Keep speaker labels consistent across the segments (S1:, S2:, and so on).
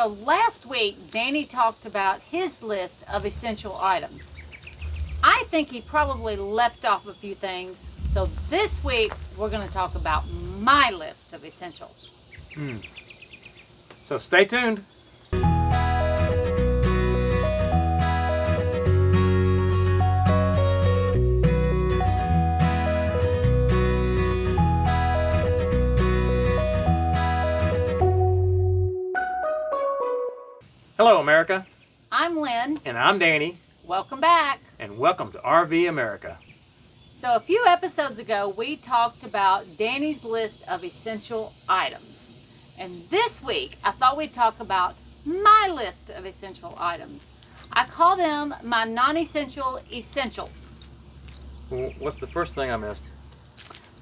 S1: So last week, Danny talked about his list of essential items. I think he probably left off a few things. So this week, we're going to talk about my list of essentials.
S2: So stay tuned. Hello, America.
S1: I'm Lynn.
S2: And I'm Danny.
S1: Welcome back.
S2: And welcome to RV America.
S1: So a few episodes ago, we talked about Danny's list of essential items. And this week, I thought we'd talk about my list of essential items. I call them my non-essential essentials.
S2: What's the first thing I missed?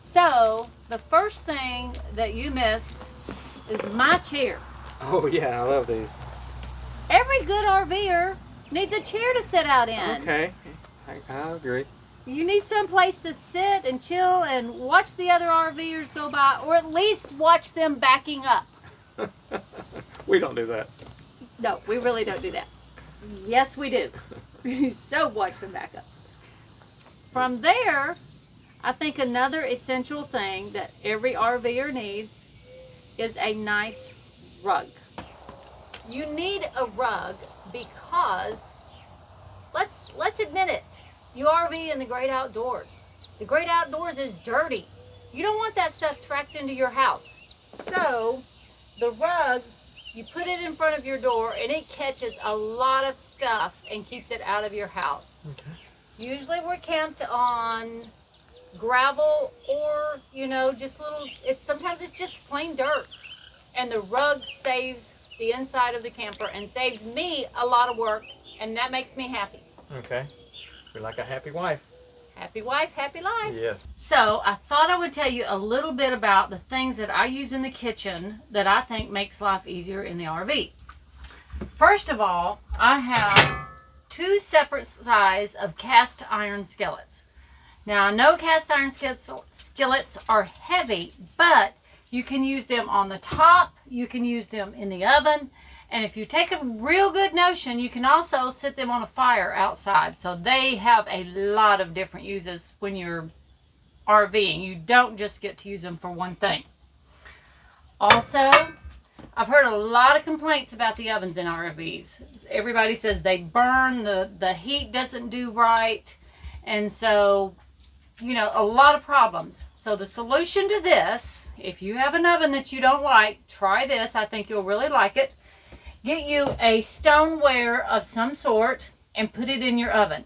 S1: So, the first thing that you missed is my chair.
S2: Oh yeah, I love these.
S1: Every good RVer needs a chair to sit out in.
S2: Okay, I agree.
S1: You need some place to sit and chill and watch the other RVers go by, or at least watch them backing up.
S2: We don't do that.
S1: No, we really don't do that. Yes, we do. So watch them back up. From there, I think another essential thing that every RVer needs is a nice rug. You need a rug because, let's admit it, you RV in the great outdoors. The great outdoors is dirty. You don't want that stuff tracked into your house. So, the rug, you put it in front of your door and it catches a lot of stuff and keeps it out of your house.
S2: Okay.
S1: Usually we're camped on gravel or, just sometimes it's just plain dirt. And the rug saves the inside of the camper and saves me a lot of work, and that makes me happy.
S2: Okay. You're like a happy wife.
S1: Happy wife, happy life.
S2: Yes.
S1: So I thought I would tell you a little bit about the things that I use in the kitchen that I think makes life easier in the RV. First of all, I have 2 separate sizes of cast iron skillets. Now I know cast iron skillets are heavy, but you can use them on the top, you can use them in the oven, and if you take a real good notion, you can also set them on a fire outside. So they have a lot of different uses when you're RVing. You don't just get to use them for one thing. Also, I've heard a lot of complaints about the ovens in RVs. Everybody says they burn, the heat doesn't do right, and so a lot of problems. So the solution to this, if you have an oven that you don't like, try this. I think you'll really like it. Get you a stoneware of some sort and put it in your oven.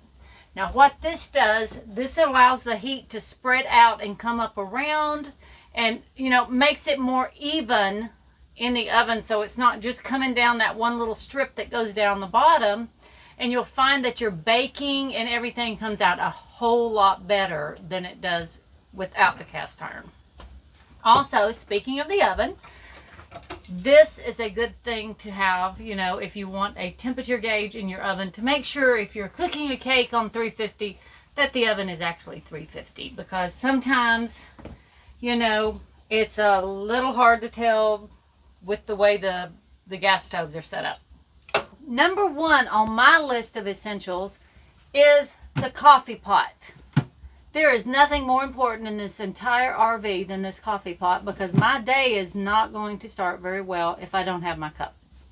S1: Now what this does, this allows the heat to spread out and come up around and, makes it more even in the oven, so it's not just coming down that one little strip that goes down the bottom. And you'll find that your baking and everything comes out a whole lot better than it does without the cast iron. Also, speaking of the oven, this is a good thing to have, if you want a temperature gauge in your oven to make sure if you're cooking a cake on 350 that the oven is actually 350, because sometimes, it's a little hard to tell with the way the gas stoves are set up. Number 1 on my list of essentials is the coffee pot. There is nothing more important in this entire RV than this coffee pot, because my day is not going to start very well if I don't have my cups.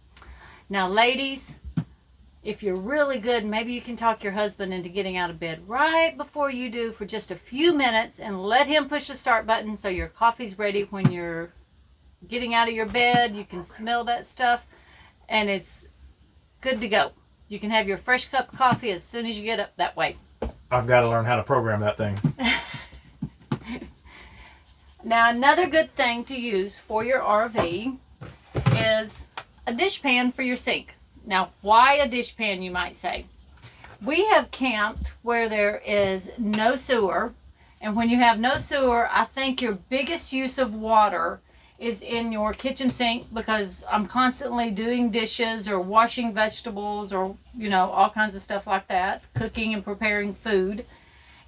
S1: Now ladies, if you're really good, maybe you can talk your husband into getting out of bed right before you do for just a few minutes and let him push the start button so your coffee's ready when you're getting out of your bed. You can smell that stuff and it's good to go. You can have your fresh cup of coffee as soon as you get up that way.
S2: I've got to learn how to program that thing.
S1: Now another good thing to use for your RV is a dishpan for your sink. Now why a dishpan, you might say? We have camped where there is no sewer, and when you have no sewer, I think your biggest use of water is in your kitchen sink, because I'm constantly doing dishes or washing vegetables or, all kinds of stuff like that, cooking and preparing food.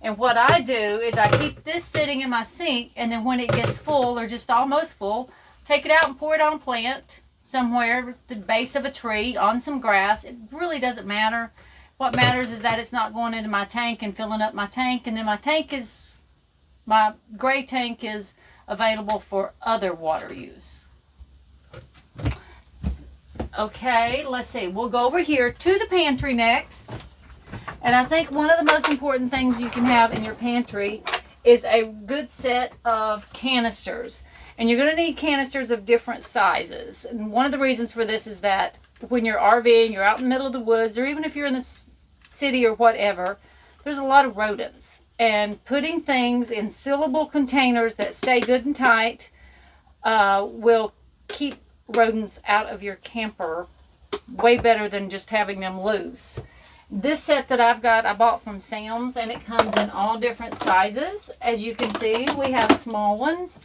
S1: And what I do is I keep this sitting in my sink, and then when it gets full or just almost full, take it out and pour it on a plant, somewhere at the base of a tree on some grass. It really doesn't matter. What matters is that it's not going into my tank and filling up my tank, and then my gray tank is available for other water use. Okay, let's see. We'll go over here to the pantry next. And I think one of the most important things you can have in your pantry is a good set of canisters. And you're going to need canisters of different sizes. And one of the reasons for this is that when you're RVing, you're out in the middle of the woods, or even if you're in the city or whatever, there's a lot of rodents. And putting things in sealable containers that stay good and tight will keep rodents out of your camper way better than just having them loose. This set that I've got, I bought from Sam's, and it comes in all different sizes. As you can see, we have small ones.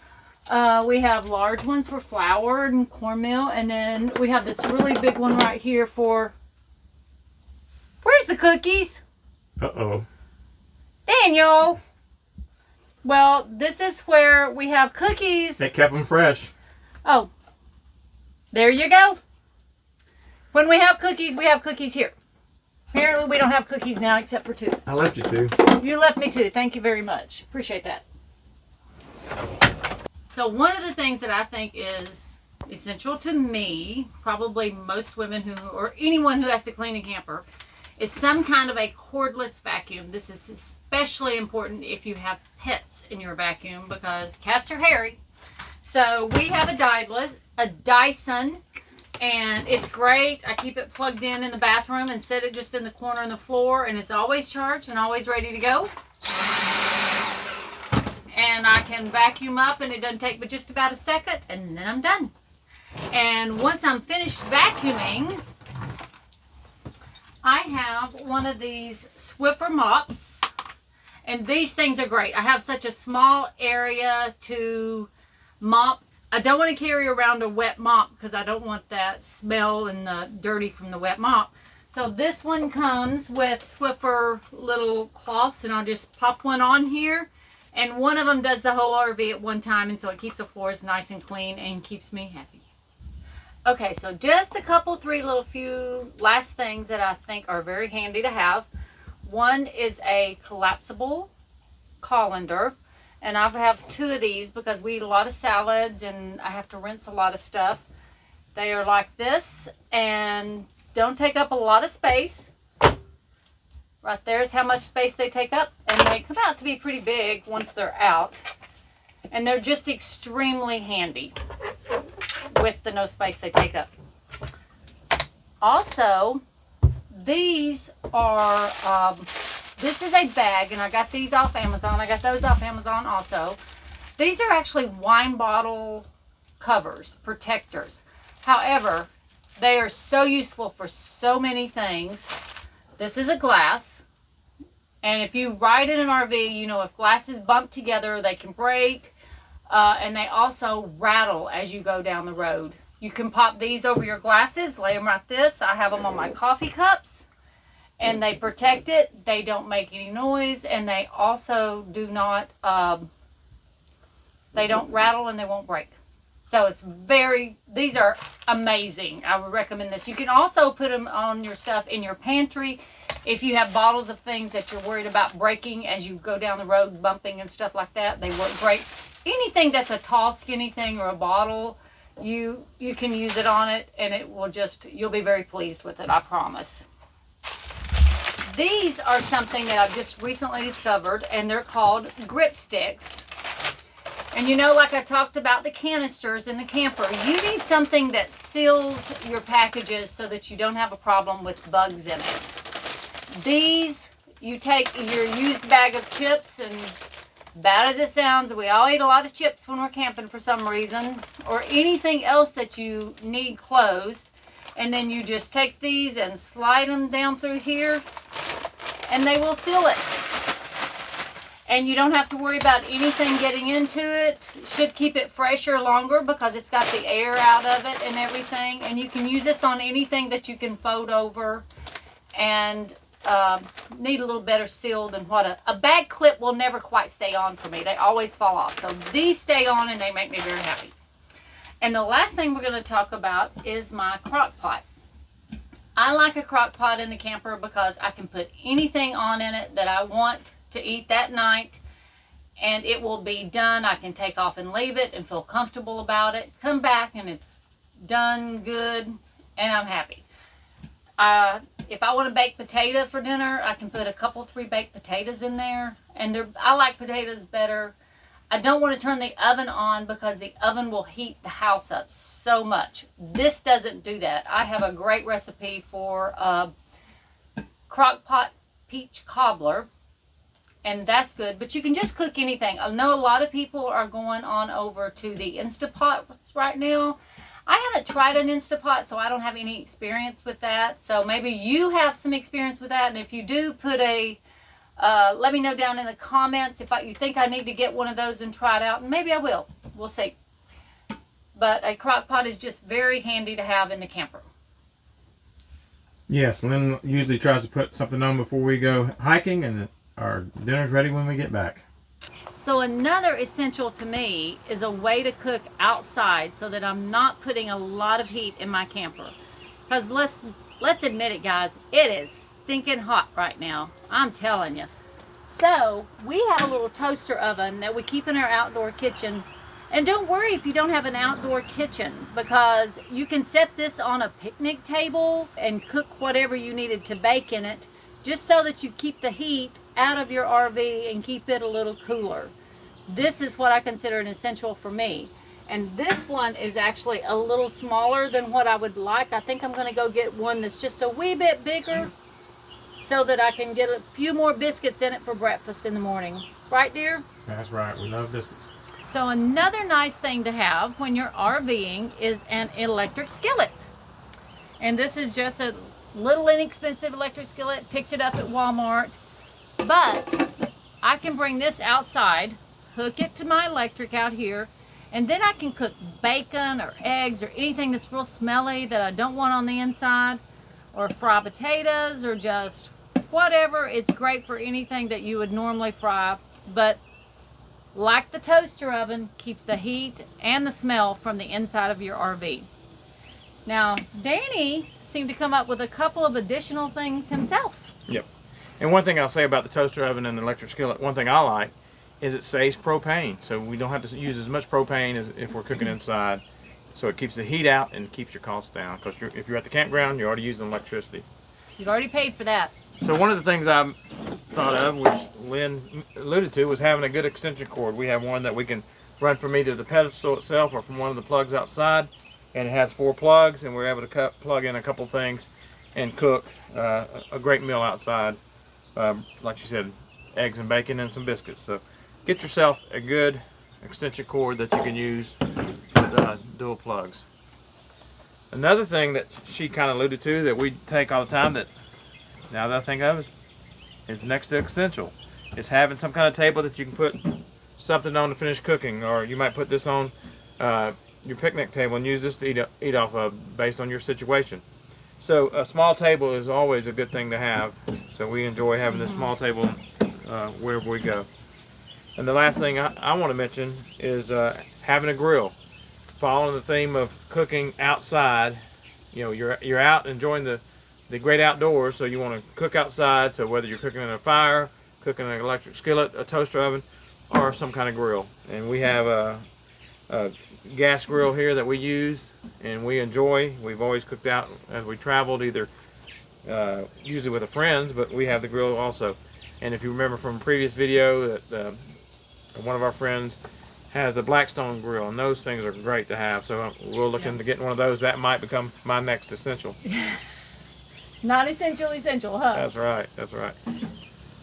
S1: We have large ones for flour and cornmeal, and then we have this really big one right here for... Where's the cookies?
S2: Uh-oh.
S1: Daniel! Well, this is where we have cookies.
S2: They kept them fresh.
S1: Oh, there you go. When we have cookies here. Apparently we don't have cookies now except for 2.
S2: I left you 2.
S1: You left me 2. Thank you very much. Appreciate that. So one of the things that I think is essential to me, probably most women or anyone who has to clean a camper, is some kind of a cordless vacuum. This is especially important if you have pets in your vacuum because cats are hairy. So we have a Dyson, and it's great. I keep it plugged in the bathroom and set it just in the corner on the floor, and it's always charged and always ready to go. And I can vacuum up, and it doesn't take but just about a second, and then I'm done. And once I'm finished vacuuming, I have one of these Swiffer mops, and these things are great. I have such a small area to mop. I don't want to carry around a wet mop because I don't want that smell and the dirty from the wet mop. So this one comes with Swiffer little cloths, and I'll just pop one on here. And one of them does the whole RV at one time, and so it keeps the floors nice and clean and keeps me happy. Okay, so just a few last things that I think are very handy to have. One is a collapsible colander. And I have 2 of these because we eat a lot of salads and I have to rinse a lot of stuff. They are like this and don't take up a lot of space. Right there's how much space they take up, and they come out to be pretty big once they're out. And they're just extremely handy with the no space they take up. Also, these are... this is a bag, and I got these off Amazon. I got those off Amazon also. These are actually wine bottle covers, protectors. However, they are so useful for so many things. This is a glass, and if you ride in an RV, you know if glasses bump together, they can break, and they also rattle as you go down the road. You can pop these over your glasses, lay them like this. I have them on my coffee cups. And they protect it. They don't make any noise, and they also do not, they don't rattle and they won't break. So these are amazing. I would recommend this. You can also put them on your stuff in your pantry. If you have bottles of things that you're worried about breaking as you go down the road, bumping and stuff like that, they work great. Anything that's a tall, skinny thing or a bottle, you can use it on it, and it will you'll be very pleased with it, I promise. These are something that I've just recently discovered, and they're called grip sticks. And you know, like I talked about the canisters in the camper, you need something that seals your packages so that you don't have a problem with bugs in it. These, you take your used bag of chips, and bad as it sounds, we all eat a lot of chips when we're camping for some reason, or anything else that you need closed, and then you just take these and slide them down through here, and they will seal it. And you don't have to worry about anything getting into it. Should keep it fresher longer because it's got the air out of it and everything. And you can use this on anything that you can fold over, and need a little better seal than what a bag clip will never quite stay on for me. They always fall off. So these stay on and they make me very happy. And the last thing we're going to talk about is my crock pot. I like a crock pot in the camper because I can put anything on in it that I want to eat that night, and it will be done. I can take off and leave it and feel comfortable about it. Come back and it's done good, and I'm happy. If I want to bake potato for dinner, I can put a couple, 3 baked potatoes in there, and I like potatoes better. I don't want to turn the oven on because the oven will heat the house up so much. This doesn't do that. I have a great recipe for crock pot peach cobbler, and that's good. But you can just cook anything. I know a lot of people are going on over to the Instapots right now. I haven't tried an Instapot, so I don't have any experience with that. So maybe you have some experience with that, and if you do, put let me know down in the comments if you think I need to get one of those and try it out, and maybe I will. We'll see. But a crock pot is just very handy to have in the camper.
S2: Yes, Lynn usually tries to put something on before we go hiking, and our dinner's ready when we get back.
S1: So another essential to me is a way to cook outside so that I'm not putting a lot of heat in my camper. Because let's admit it, guys, it is stinking hot right now. I'm telling you. So we have a little toaster oven that we keep in our outdoor kitchen. And don't worry if you don't have an outdoor kitchen, because you can set this on a picnic table and cook whatever you needed to bake in it, just so that you keep the heat out of your RV and keep it a little cooler. This is what I consider an essential for me. And this one is actually a little smaller than what I would like. I think I'm going to go get one that's just a wee bit bigger so that I can get a few more biscuits in it for breakfast in the morning. Right, dear?
S2: That's right. We love biscuits.
S1: So another nice thing to have when you're RVing is an electric skillet. And this is just a little inexpensive electric skillet. Picked it up at Walmart. But I can bring this outside, hook it to my electric out here, and then I can cook bacon or eggs or anything that's real smelly that I don't want on the inside, or fry potatoes or just whatever. It's great for anything that you would normally fry, but like the toaster oven, keeps the heat and the smell from the inside of your RV. Now, Danny seemed to come up with a couple of additional things himself.
S3: Yep. And one thing I'll say about the toaster oven and the electric skillet, one thing I like is it saves propane. So we don't have to use as much propane as if we're cooking inside. So it keeps the heat out and keeps your costs down. Because if you're at the campground, you're already using electricity.
S1: You've already paid for that.
S3: So one of the things I thought of, which Lynn alluded to, was having a good extension cord. We have one that we can run from either the pedestal itself or from one of the plugs outside. And it has 4 plugs, and we're able to plug in a couple things and cook a great meal outside. Like you said, eggs and bacon and some biscuits. So get yourself a good extension cord that you can use with dual plugs. Another thing that she kind of alluded to that we take all the time, that now that I think of is next to essential. It's having some kind of table that you can put something on to finish cooking, or you might put this on your picnic table and use this to eat off of based on your situation. So a small table is always a good thing to have. So we enjoy having this small table wherever we go. And the last thing I want to mention is having a grill. Following the theme of cooking outside, you know, you're out enjoying the great outdoors, so you want to cook outside. So whether you're cooking in a fire, cooking in an electric skillet, a toaster oven, or some kind of grill. And we have a gas grill here that we use and we enjoy. We've always cooked out as we traveled, either usually with friends, but we have the grill also. And if you remember from a previous video, that one of our friends has a Blackstone grill, and those things are great to have. So we're looking to getting one of those. That might become my next essential.
S1: Non-essential essential, huh?
S3: That's right. That's right.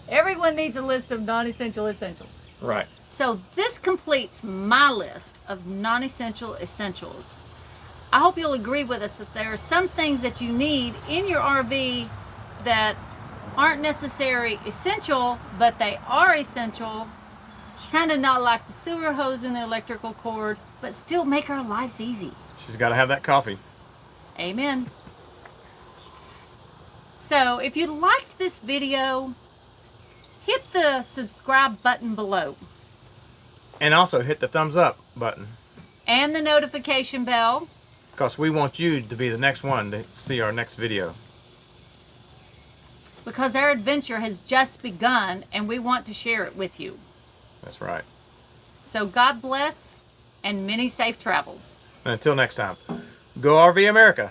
S1: Everyone needs a list of non-essential essentials.
S3: Right.
S1: So this completes my list of non-essential essentials. I hope you'll agree with us that there are some things that you need in your RV that aren't necessarily essential, but they are essential. Kind of not like the sewer hose and the electrical cord, but still make our lives easy.
S3: She's got to have that coffee.
S1: Amen. So if you liked this video, hit the subscribe button below.
S3: And also hit the thumbs up button.
S1: and the notification bell,
S3: because we want you to be the next one to see our next video.
S1: because our adventure has just begun and we want to share it with you.
S3: That's right.
S1: So God bless and many safe travels.
S3: And until next time, go RV America.